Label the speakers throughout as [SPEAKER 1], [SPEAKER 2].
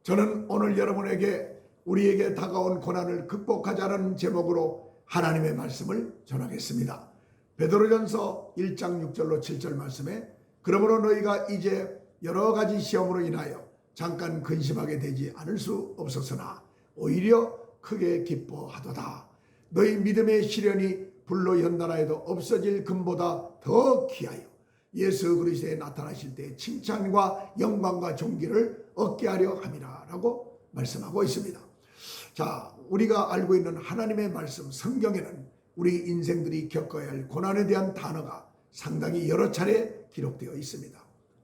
[SPEAKER 1] 저는 오늘 여러분에게 우리에게 다가온 고난을 극복하자는 제목으로 하나님의 말씀을 전하겠습니다. 베드로전서 1장 6절로 7절 말씀에 그러므로 너희가 이제 여러 가지 시험으로 인하여 잠깐 근심하게 되지 않을 수 없었으나 오히려 크게 기뻐하도다. 너희 믿음의 시련이 불로 연단하여도 없어질 금보다 더 귀하여 예수 그리스도에 나타나실 때 칭찬과 영광과 존귀를 얻게 하려 함이라 라고 말씀하고 있습니다. 자, 우리가 알고 있는 하나님의 말씀 성경에는 우리 인생들이 겪어야 할 고난에 대한 단어가 상당히 여러 차례 기록되어 있습니다.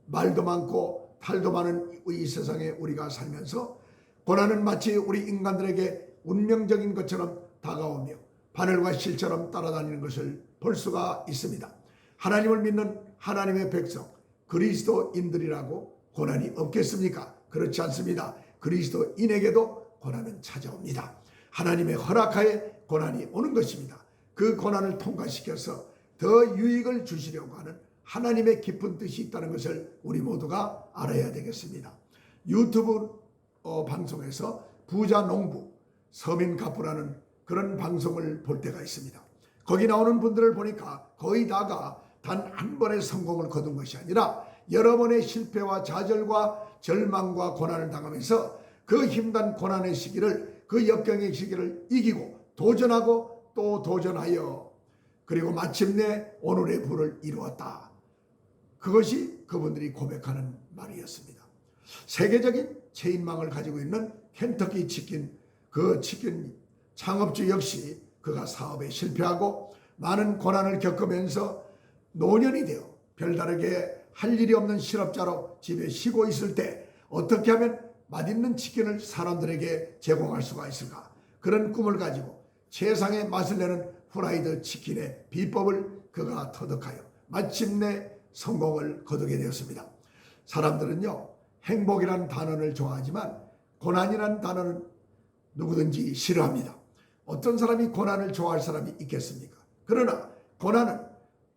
[SPEAKER 1] 말도 많고 탈도 많은 이 세상에 우리가 살면서 고난은 마치 우리 인간들에게 운명적인 것처럼 다가오며 바늘과 실처럼 따라다니는 것을 볼 수가 있습니다. 하나님을 믿는 하나님의 백성 그리스도인들이라고 고난이 없겠습니까? 그렇지 않습니다. 그리스도인에게도 고난은 찾아옵니다. 하나님의 허락하에 고난이 오는 것입니다. 그 고난을 통과시켜서 더 유익을 주시려고 하는 하나님의 깊은 뜻이 있다는 것을 우리 모두가 알아야 되겠습니다. 유튜브 방송에서 부자 농부 서민 가부라는 그런 방송을 볼 때가 있습니다. 거기 나오는 분들을 보니까 거의 다가 단 한 번의 성공을 거둔 것이 아니라 여러 번의 실패와 좌절과 절망과 고난을 당하면서 그 힘든 고난의 시기를 그 역경의 시기를 이기고 도전하고 또 도전하여 그리고 마침내 오늘의 부를 이루었다. 그것이 그분들이 고백하는 말이었습니다. 세계적인 체인망을 가지고 있는 켄터키 치킨 그 치킨 창업주 역시 그가 사업에 실패하고 많은 고난을 겪으면서 노년이 되어 별다르게 할 일이 없는 실업자로 집에 쉬고 있을 때 어떻게 하면 맛있는 치킨을 사람들에게 제공할 수가 있을까? 그런 꿈을 가지고 최상의 맛을 내는 후라이드 치킨의 비법을 그가 터득하여 마침내 성공을 거두게 되었습니다. 사람들은요, 행복이라는 단어를 좋아하지만 고난이라는 단어는 누구든지 싫어합니다. 어떤 사람이 고난을 좋아할 사람이 있겠습니까? 그러나 고난은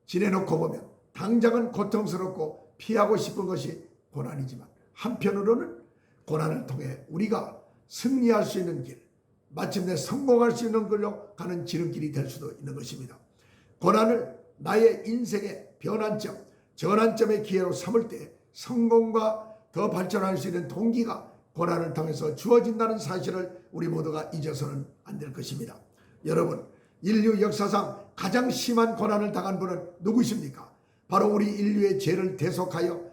[SPEAKER 1] 지내놓고 보면 당장은 고통스럽고 피하고 싶은 것이 고난이지만 한편으로는 고난을 통해 우리가 승리할 수 있는 길, 마침내 성공할 수 있는 길로 가는 지름길이 될 수도 있는 것입니다. 고난을 나의 인생의 변환점, 전환점의 기회로 삼을 때 성공과 더 발전할 수 있는 동기가 고난을 통해서 주어진다는 사실을 우리 모두가 잊어서는 안 될 것입니다. 여러분, 인류 역사상 가장 심한 고난을 당한 분은 누구십니까? 바로 우리 인류의 죄를 대속하여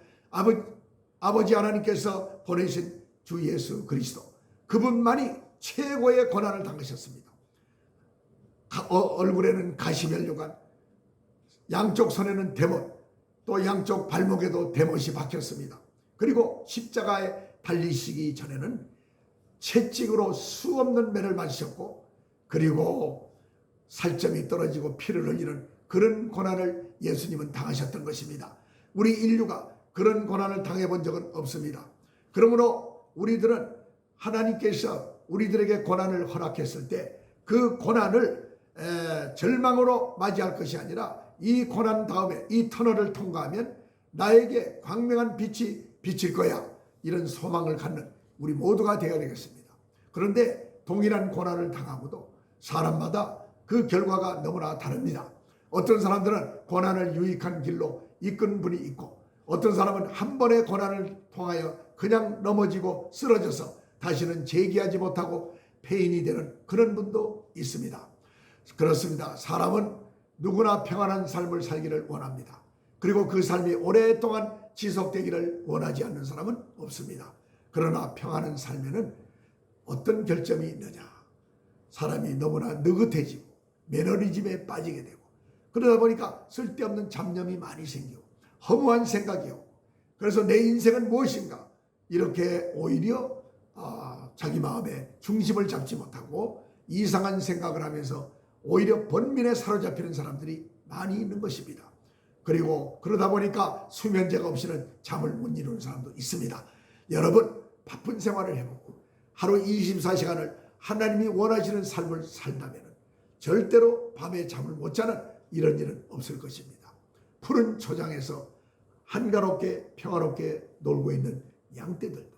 [SPEAKER 1] 아버지 하나님께서 보내신 주 예수 그리스도, 그분만이 최고의 고난을 당하셨습니다. 얼굴에는 가시면류관, 양쪽 손에는 대못, 또 양쪽 발목에도 대못이 박혔습니다. 그리고 십자가에 달리시기 전에는 채찍으로 수없는 매를 맞으셨고, 그리고 살점이 떨어지고 피를 흘리는 그런 고난을 예수님은 당하셨던 것입니다. 우리 인류가 그런 고난을 당해본 적은 없습니다. 그러므로 우리들은 하나님께서 우리들에게 고난을 허락했을 때 그 고난을 절망으로 맞이할 것이 아니라 이 고난 다음에 이 터널을 통과하면 나에게 광명한 빛이 비칠 거야, 이런 소망을 갖는 우리 모두가 되어야 되겠습니다. 그런데 동일한 고난을 당하고도 사람마다 그 결과가 너무나 다릅니다. 어떤 사람들은 고난을 유익한 길로 이끈 분이 있고, 어떤 사람은 한 번의 고난을 통하여 그냥 넘어지고 쓰러져서 다시는 재기하지 못하고 폐인이 되는 그런 분도 있습니다. 그렇습니다. 사람은 누구나 평안한 삶을 살기를 원합니다. 그리고 그 삶이 오랫동안 지속되기를 원하지 않는 사람은 없습니다. 그러나 평안한 삶에는 어떤 결점이 있느냐? 사람이 너무나 느긋해지고 매너리즘에 빠지게 되고, 그러다 보니까 쓸데없는 잡념이 많이 생기고 허무한 생각이 오고, 그래서 내 인생은 무엇인가, 이렇게 오히려 자기 마음의 중심을 잡지 못하고 이상한 생각을 하면서 오히려 번민에 사로잡히는 사람들이 많이 있는 것입니다. 그리고 그러다 보니까 수면제가 없이는 잠을 못 이루는 사람도 있습니다. 여러분, 바쁜 생활을 해보고 하루 24시간을 하나님이 원하시는 삶을 산다면 절대로 밤에 잠을 못 자는 이런 일은 없을 것입니다. 푸른 초장에서 한가롭게 평화롭게 놀고 있는 양떼들도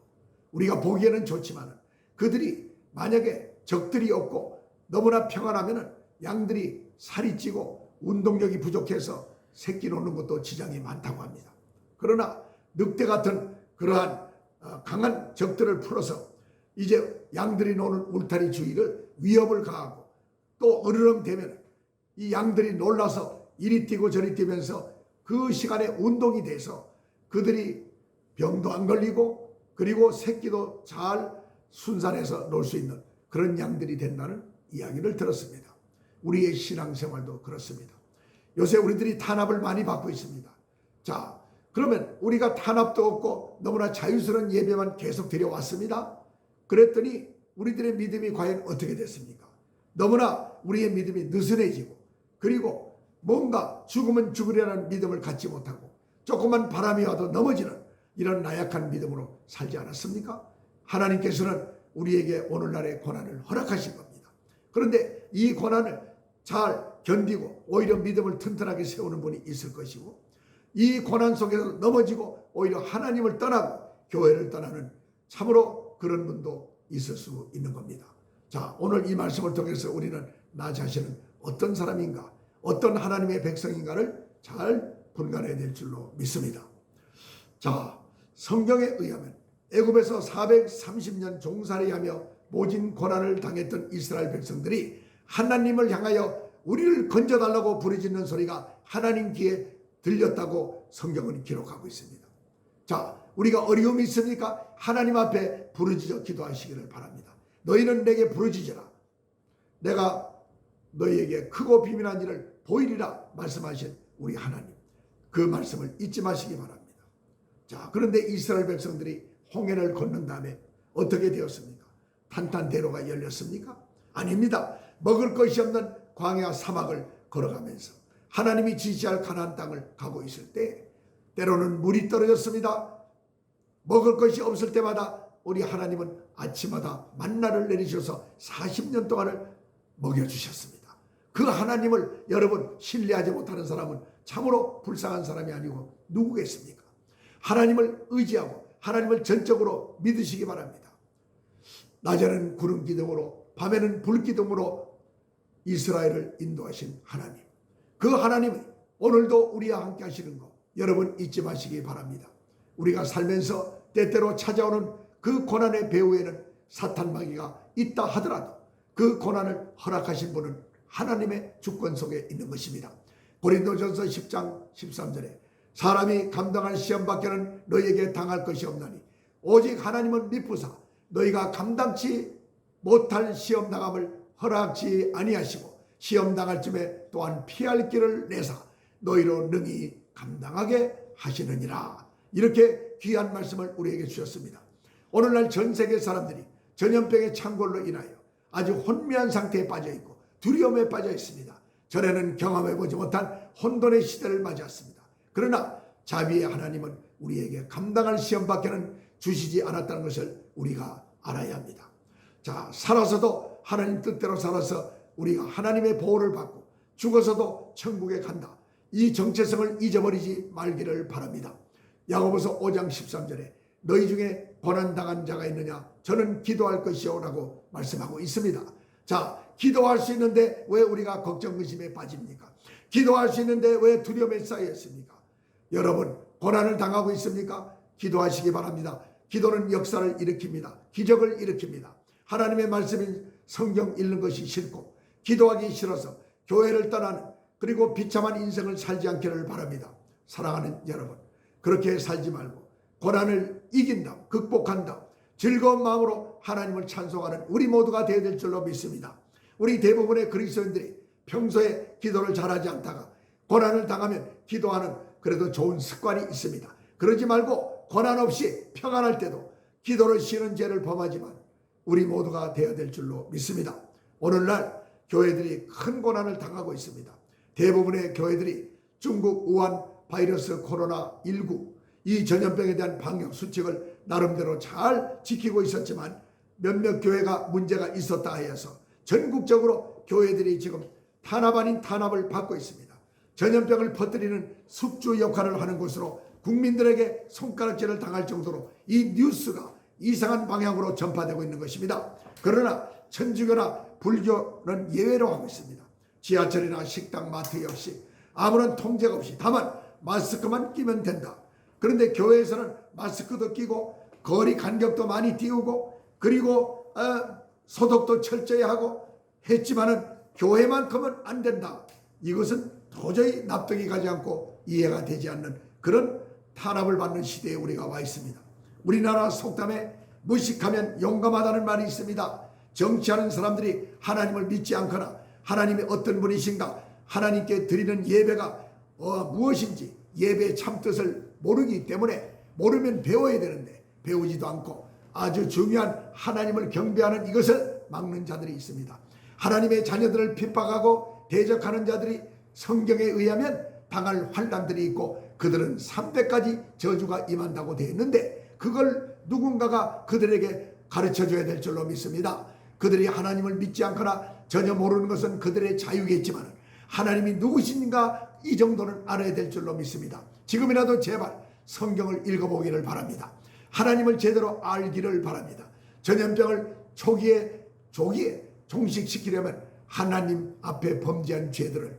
[SPEAKER 1] 우리가 보기에는 좋지만 그들이 만약에 적들이 없고 너무나 평안하면 양들이 살이 찌고 운동력이 부족해서 새끼 놓는 것도 지장이 많다고 합니다. 그러나 늑대 같은 그러한 강한 적들을 풀어서 이제 양들이 노는 울타리 주위를 위협을 가하고 또 으르렁대면 이 양들이 놀라서 이리 뛰고 저리 뛰면서 그 시간에 운동이 돼서 그들이 병도 안 걸리고 그리고 새끼도 잘 순산해서 놀 수 있는 그런 양들이 된다는 이야기를 들었습니다. 우리의 신앙생활도 그렇습니다. 요새 우리들이 탄압을 많이 받고 있습니다. 자, 그러면 우리가 탄압도 없고 너무나 자유스러운 예배만 계속 드려왔습니다. 그랬더니 우리들의 믿음이 과연 어떻게 됐습니까? 너무나 우리의 믿음이 느슨해지고 그리고 뭔가 죽으면 죽으려는 믿음을 갖지 못하고 조금만 바람이 와도 넘어지는 이런 나약한 믿음으로 살지 않았습니까? 하나님께서는 우리에게 오늘날의 고난을 허락하신 겁니다. 그런데 이 고난을 잘 견디고 오히려 믿음을 튼튼하게 세우는 분이 있을 것이고 이 고난 속에서 넘어지고 오히려 하나님을 떠나고 교회를 떠나는 참으로 그런 분도 있을 수 있는 겁니다. 자, 오늘 이 말씀을 통해서 우리는 나 자신은 어떤 사람인가, 어떤 하나님의 백성인가를 잘 분간해야 될 줄로 믿습니다. 자, 성경에 의하면 애굽에서 430년 종살이하며 모진 고난을 당했던 이스라엘 백성들이 하나님을 향하여 우리를 건져달라고 부르짖는 소리가 하나님 귀에 들렸다고 성경은 기록하고 있습니다. 자, 우리가 어려움이 있습니까? 하나님 앞에 부르짖어 기도하시기를 바랍니다. 너희는 내게 부르짖으라. 내가 너희에게 크고 비밀한 일을 보이리라 말씀하신 우리 하나님. 그 말씀을 잊지 마시기 바랍니다. 자, 그런데 이스라엘 백성들이 홍해를 건넌 다음에 어떻게 되었습니까? 탄탄대로가 열렸습니까? 아닙니다. 먹을 것이 없는 광야 사막을 걸어가면서 하나님이 지시할 가나안 땅을 가고 있을 때 때로는 물이 떨어졌습니다. 먹을 것이 없을 때마다 우리 하나님은 아침마다 만나를 내리셔서 40년 동안을 먹여주셨습니다. 그 하나님을 여러분 신뢰하지 못하는 사람은 참으로 불쌍한 사람이 아니고 누구겠습니까? 하나님을 의지하고 하나님을 전적으로 믿으시기 바랍니다. 낮에는 구름 기둥으로 밤에는 불 기둥으로 이스라엘을 인도하신 하나님, 그 하나님이 오늘도 우리와 함께 하시는 것 여러분 잊지 마시기 바랍니다. 우리가 살면서 때때로 찾아오는 그 고난의 배후에는 사탄 마귀가 있다 하더라도 그 고난을 허락하신 분은 하나님의 주권 속에 있는 것입니다. 고린도전서 10장 13절에 사람이 감당할 시험밖에는 너희에게 당할 것이 없나니 오직 하나님은 미쁘사 너희가 감당치 못할 시험 당함을 허락지 아니하시고 시험 당할 쯤에 또한 피할 길을 내사 너희로 능히 감당하게 하시느니라. 이렇게 귀한 말씀을 우리에게 주셨습니다. 오늘날 전 세계 사람들이 전염병의 창궐로 인하여 아주 혼미한 상태에 빠져 있고 두려움에 빠져 있습니다. 전에는 경험해보지 못한 혼돈의 시대를 맞이했습니다. 그러나 자비의 하나님은 우리에게 감당할 시험밖에는 주시지 않았다는 것을 우리가 알아야 합니다. 자, 살아서도 하나님 뜻대로 살아서 우리가 하나님의 보호를 받고 죽어서도 천국에 간다. 이 정체성을 잊어버리지 말기를 바랍니다. 야고보서 5장 13절에 너희 중에 고난당한 자가 있느냐 저는 기도할 것이요 라고 말씀하고 있습니다. 자, 기도할 수 있는데 왜 우리가 걱정 의심에 빠집니까? 기도할 수 있는데 왜 두려움에 쌓여 있습니까? 여러분 고난을 당하고 있습니까? 기도하시기 바랍니다. 기도는 역사를 일으킵니다. 기적을 일으킵니다. 하나님의 말씀인 성경 읽는 것이 싫고 기도하기 싫어서 교회를 떠나는 그리고 비참한 인생을 살지 않기를 바랍니다. 사랑하는 여러분, 그렇게 살지 말고 고난을 이긴다, 극복한다, 즐거운 마음으로 하나님을 찬송하는 우리 모두가 되어야 될 줄로 믿습니다. 우리 대부분의 그리스도인들이 평소에 기도를 잘하지 않다가 고난을 당하면 기도하는 그래도 좋은 습관이 있습니다. 그러지 말고 고난 없이 평안할 때도 기도를 쉬는 죄를 범하지만 우리 모두가 되어야 될 줄로 믿습니다. 오늘날 교회들이 큰 고난을 당하고 있습니다. 대부분의 교회들이 중국 우한 바이러스 코로나19 이 전염병에 대한 방역 수칙을 나름대로 잘 지키고 있었지만 몇몇 교회가 문제가 있었다 하여서 전국적으로 교회들이 지금 탄압 아닌 탄압을 받고 있습니다. 전염병을 퍼뜨리는 숙주 역할을 하는 곳으로 국민들에게 손가락질을 당할 정도로 이 뉴스가 이상한 방향으로 전파되고 있는 것입니다. 그러나 천주교나 불교는 예외로 하고 있습니다. 지하철이나 식당, 마트 역시 아무런 통제가 없이 다만 마스크만 끼면 된다. 그런데 교회에서는 마스크도 끼고 거리 간격도 많이 띄우고 그리고 소독도 철저히 하고 했지만은 교회만큼은 안 된다. 이것은 도저히 납득이 가지 않고 이해가 되지 않는 그런 탄압을 받는 시대에 우리가 와 있습니다. 우리나라 속담에 무식하면 용감하다는 말이 있습니다. 정치하는 사람들이 하나님을 믿지 않거나 하나님이 어떤 분이신가, 하나님께 드리는 예배가 무엇인지 예배의 참뜻을 모르기 때문에 모르면 배워야 되는데 배우지도 않고 아주 중요한 하나님을 경배하는 이것을 막는 자들이 있습니다. 하나님의 자녀들을 핍박하고 대적하는 자들이 성경에 의하면 당할 환난들이 있고 그들은 300가지 저주가 임한다고 되어 있는데 그걸 누군가가 그들에게 가르쳐줘야 될 줄로 믿습니다. 그들이 하나님을 믿지 않거나 전혀 모르는 것은 그들의 자유겠지만 하나님이 누구신가 이 정도는 알아야 될 줄로 믿습니다. 지금이라도 제발 성경을 읽어보기를 바랍니다. 하나님을 제대로 알기를 바랍니다. 전염병을 조기에 종식시키려면 하나님 앞에 범죄한 죄들을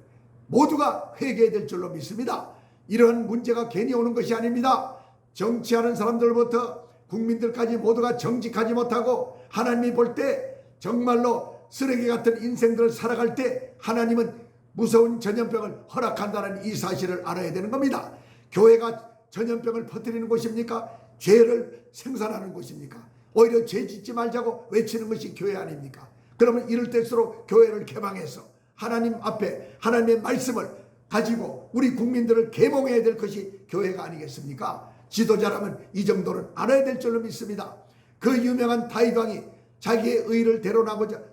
[SPEAKER 1] 모두가 회개해야 될 줄로 믿습니다. 이러한 문제가 괜히 오는 것이 아닙니다. 정치하는 사람들부터 국민들까지 모두가 정직하지 못하고 하나님이 볼 때 정말로 쓰레기 같은 인생들을 살아갈 때 하나님은 무서운 전염병을 허락한다는 이 사실을 알아야 되는 겁니다. 교회가 전염병을 퍼뜨리는 곳입니까? 죄를 생산하는 곳입니까? 오히려 죄 짓지 말자고 외치는 것이 교회 아닙니까? 그러면 이럴 때일수록 교회를 개방해서 하나님 앞에 하나님의 말씀을 가지고 우리 국민들을 계몽해야 될 것이 교회가 아니겠습니까? 지도자라면 이 정도는 알아야 될 줄로 믿습니다. 그 유명한 다윗 왕이 자기의 의를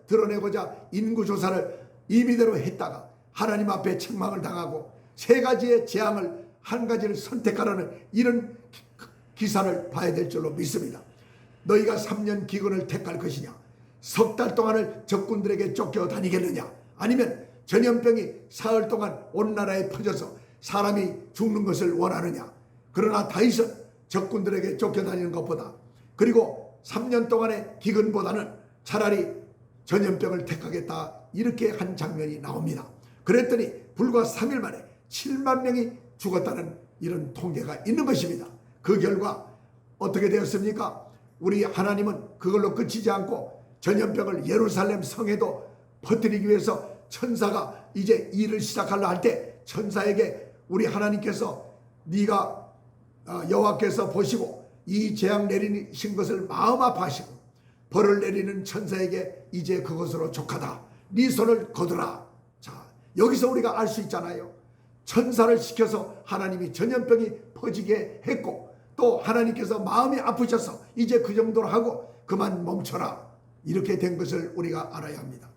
[SPEAKER 1] 드러내고자 인구조사를 임의대로 했다가 하나님 앞에 책망을 당하고 세 가지의 재앙을 한 가지를 선택하라는 이런 기사를 봐야 될 줄로 믿습니다. 너희가 3년 기근을 택할 것이냐? 석 달 동안을 적군들에게 쫓겨다니겠느냐? 아니면 전염병이 사흘 동안 온 나라에 퍼져서 사람이 죽는 것을 원하느냐? 그러나 다윗은 적군들에게 쫓겨다니는 것보다 그리고 3년 동안의 기근보다는 차라리 전염병을 택하겠다 이렇게 한 장면이 나옵니다. 그랬더니 불과 3일 만에 7만 명이 죽었다는 이런 통계가 있는 것입니다. 그 결과 어떻게 되었습니까? 우리 하나님은 그걸로 끝이지 않고 전염병을 예루살렘 성에도 퍼뜨리기 위해서 천사가 이제 일을 시작하려 할 때 천사에게 우리 하나님께서 네가 여호와께서 보시고 이 재앙 내리신 것을 마음 아파하시고 벌을 내리는 천사에게 이제 그것으로 족하다. 네 손을 거두라. 자, 여기서 우리가 알 수 있잖아요. 천사를 시켜서 하나님이 전염병이 퍼지게 했고 또 하나님께서 마음이 아프셔서 이제 그 정도로 하고 그만 멈춰라. 이렇게 된 것을 우리가 알아야 합니다.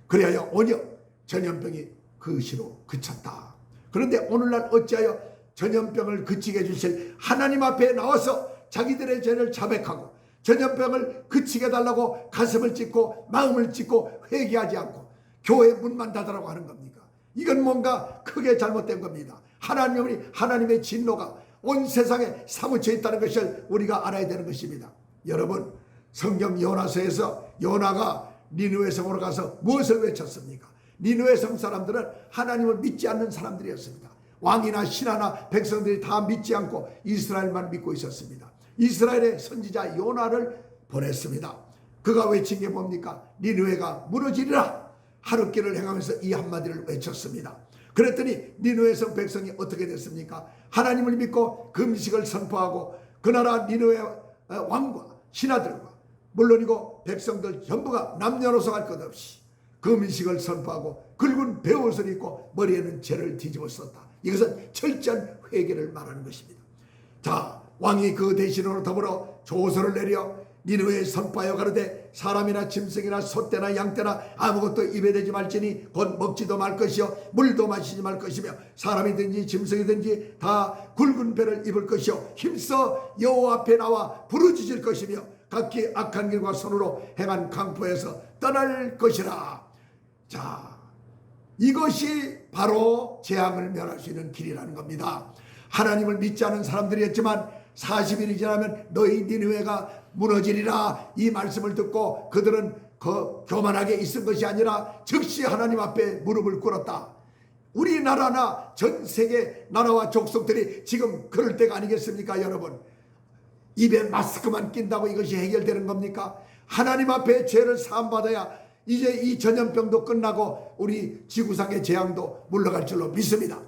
[SPEAKER 1] 그래야 오히려 전염병이 그 시로 그쳤다. 그런데 오늘날 어찌하여 전염병을 그치게 해주실 하나님 앞에 나와서 자기들의 죄를 자백하고 전염병을 그치게 해달라고 가슴을 찢고 마음을 찢고 회개하지 않고 교회 문만 닫으라고 하는 겁니까? 이건 뭔가 크게 잘못된 겁니다. 하나님의 진노가 온 세상에 사무쳐 있다는 것을 우리가 알아야 되는 것입니다. 여러분, 성경 요나서에서 요나가 니느웨 성으로 가서 무엇을 외쳤습니까? 니느웨 성 사람들은 하나님을 믿지 않는 사람들이었습니다. 왕이나 신하나 백성들이 다 믿지 않고 이스라엘만 믿고 있었습니다. 이스라엘의 선지자 요나를 보냈습니다. 그가 외친 게 뭡니까? 니느웨가 무너지리라. 하룻길을 행하면서 이 한마디를 외쳤습니다. 그랬더니 니느웨 성 백성이 어떻게 됐습니까? 하나님을 믿고 금식을 선포하고 그 나라 니느웨 왕과 신하들과 물론이고 백성들 전부가 남녀노소 할 것 없이 금식을 선포하고 굵은 베옷을 입고 머리에는 재를 뒤집어 썼다. 이것은 철저한 회개를 말하는 것입니다. 자, 왕이 그 대신으로 더불어 조서를 내려 니느웨에 선포하여 가로되 사람이나 짐승이나 소떼나 양떼나 아무것도 입에 대지 말지니 곧 먹지도 말 것이요 물도 마시지 말 것이며 사람이든지 짐승이든지 다 굵은 배를 입을 것이요 힘써 여호와 앞에 나와 부르짖을 것이며 각기 악한 길과 손으로 행한 강포에서 떠날 것이라. 자, 이것이 바로 재앙을 면할 수 있는 길이라는 겁니다. 하나님을 믿지 않은 사람들이었지만 40일이 지나면 너희 니느웨가 무너지리라 이 말씀을 듣고 그들은 교만하게 있은 것이 아니라 즉시 하나님 앞에 무릎을 꿇었다. 우리나라나 전 세계 나라와 족속들이 지금 그럴 때가 아니겠습니까? 여러분, 입에 마스크만 낀다고 이것이 해결되는 겁니까? 하나님 앞에 죄를 사함받아야 이제 이 전염병도 끝나고 우리 지구상의 재앙도 물러갈 줄로 믿습니다.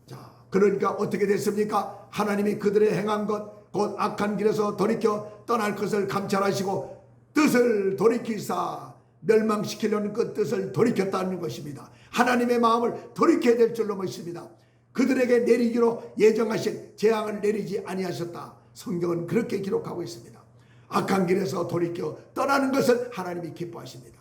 [SPEAKER 1] 자, 그러니까 어떻게 됐습니까? 하나님이 그들의 행한 것 곧 악한 길에서 돌이켜 떠날 것을 감찰하시고 뜻을 돌이키사 멸망시키려는 그 뜻을 돌이켰다는 것입니다. 하나님의 마음을 돌이켜야 될 줄로 믿습니다. 그들에게 내리기로 예정하신 재앙을 내리지 아니하셨다. 성경은 그렇게 기록하고 있습니다. 악한 길에서 돌이켜 떠나는 것을 하나님이 기뻐하십니다.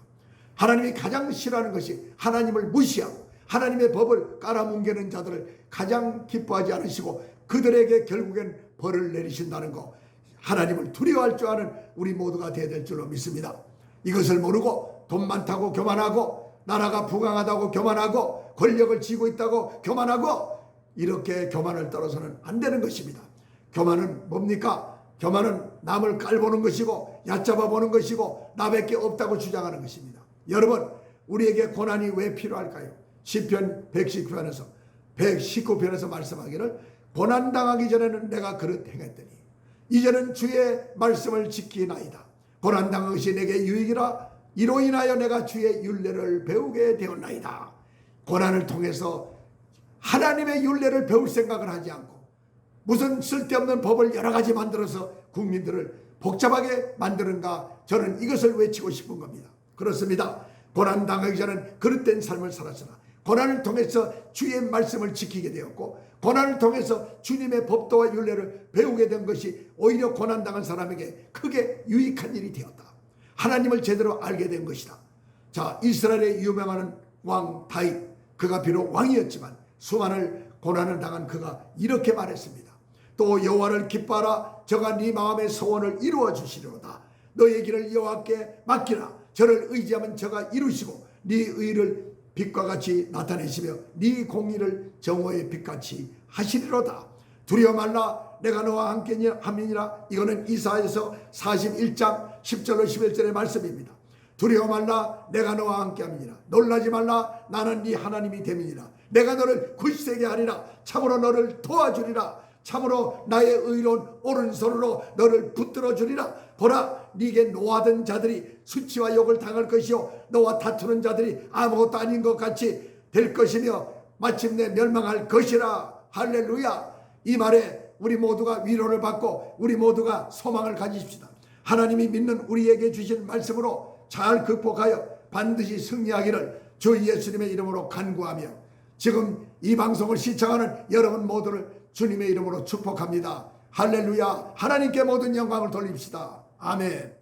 [SPEAKER 1] 하나님이 가장 싫어하는 것이 하나님을 무시하고 하나님의 법을 깔아뭉개는 자들을 가장 기뻐하지 않으시고 그들에게 결국엔 벌을 내리신다는 것, 하나님을 두려워할 줄 아는 우리 모두가 되어야 될 줄로 믿습니다. 이것을 모르고 돈 많다고 교만하고 나라가 부강하다고 교만하고 권력을 쥐고 있다고 교만하고 이렇게 교만을 떨어서는 안 되는 것입니다. 교만은 뭡니까? 교만은 남을 깔보는 것이고 얕잡아 보는 것이고 나밖에 없다고 주장하는 것입니다. 여러분, 우리에게 고난이 왜 필요할까요? 시편 119편에서 말씀하기를 고난당하기 전에는 내가 그릇 행했더니 이제는 주의 말씀을 지키나이다. 고난당한 것이 내게 유익이라 이로 인하여 내가 주의 율례를 배우게 되었나이다. 고난을 통해서 하나님의 율례를 배울 생각을 하지 않고 무슨 쓸데없는 법을 여러 가지 만들어서 국민들을 복잡하게 만드는가, 저는 이것을 외치고 싶은 겁니다. 그렇습니다. 고난당하기 전에는 그릇된 삶을 살았으나 고난을 통해서 주의 말씀을 지키게 되었고 고난을 통해서 주님의 법도와 율례를 배우게 된 것이 오히려 고난당한 사람에게 크게 유익한 일이 되었다. 하나님을 제대로 알게 된 것이다. 자, 이스라엘의 유명한 왕 다윗, 그가 비록 왕이었지만 수많은 고난을 당한 그가 이렇게 말했습니다. 또 여호와를 기뻐하라. 저가 네 마음의 소원을 이루어 주시리로다. 너의 길을 여호와께 맡기라. 저를 의지하면 저가 이루시고 네 의를 빛과 같이 나타내시며 네 공의를 정오의 빛같이 하시리로다. 두려워 말라. 내가 너와 함께 함이니라. 이거는 이사야서 41장 10절로 11절의 말씀입니다. 두려워 말라. 내가 너와 함께 함이니라. 놀라지 말라. 나는 네 하나님이 됨이니라. 내가 너를 굳세게 하리라. 참으로 너를 도와주리라. 참으로 나의 의로운 오른손으로 너를 붙들어 주리라. 보라, 네게 노하던 자들이 수치와 욕을 당할 것이요 너와 다투는 자들이 아무것도 아닌 것 같이 될 것이며 마침내 멸망할 것이라. 할렐루야. 이 말에 우리 모두가 위로를 받고 우리 모두가 소망을 가지십시다. 하나님이 믿는 우리에게 주신 말씀으로 잘 극복하여 반드시 승리하기를 주 예수님의 이름으로 간구하며 지금 이 방송을 시청하는 여러분 모두를 주님의 이름으로 축복합니다. 할렐루야. 하나님께 모든 영광을 돌립시다. 아멘.